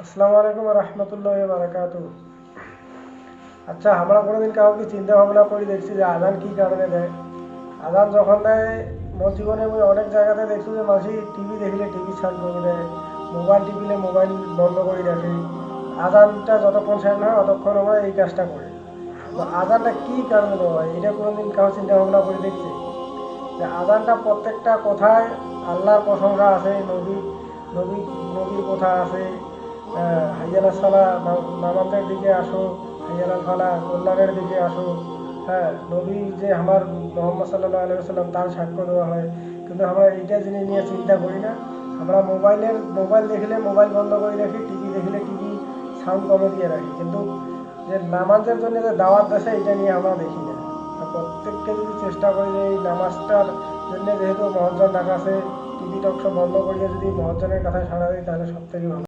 আসসালামু আলাইকুম রহমতুল্লাহ বারাকাতু। আচ্ছা, আমরা কোনোদিন কাউকে চিন্তা ভাবনা করে দেখছি যে আজান কি কারণে দেয়? আজান যখন দেয়, মোর জীবনে আমি অনেক জায়গাতে দেখছি যে মাঝি টিভি দেখলে টিভি ছাড় করে দেয়, মোবাইল টিপিলে মোবাইল বন্ধ করে রাখে। আজানটা যতক্ষণ শেষ না হয় ততক্ষণ আমরা এই কাজটা করি। তো আজানটা কি কারণে দেওয়া হয় এটা কোনোদিন কাউ চিন্তা ভাবনা করে দেখছি? যে আজানটা প্রত্যেকটা কথায় আল্লাহর প্রশংসা আছে, নবী নবীর কথা আছে। হাইয়াল সালা, নামাজের দিকে আসো, হাইয়াল ফালা, কল্যাণের দিকে আসো। হ্যাঁ, নবী যে আমার মোহাম্মদ সাল্লাহ আলাইসাল্লাম তার সাক্ষ্য দেওয়া হয়। কিন্তু আমরা এইটা জিনিস নিয়ে চিন্তা করি না। আমরা মোবাইল দেখলে মোবাইল বন্ধ করে রাখি, টিভি দেখলে টিভি সাউন্ড কমে দিয়ে রাখি, কিন্তু যে নামাজের জন্য যে দাওয়াত দেশে এটা নিয়ে আমরা দেখি না। প্রত্যেককে যদি চেষ্টা করি যে এই নামাজটার জন্য, যেহেতু মহজ্জন ডাকা আছে, টিভি টক সব বন্ধ করিয়ে যদি মহজ্জনের কথায় সাড়া দিই তাহলে সব থেকে ভালো।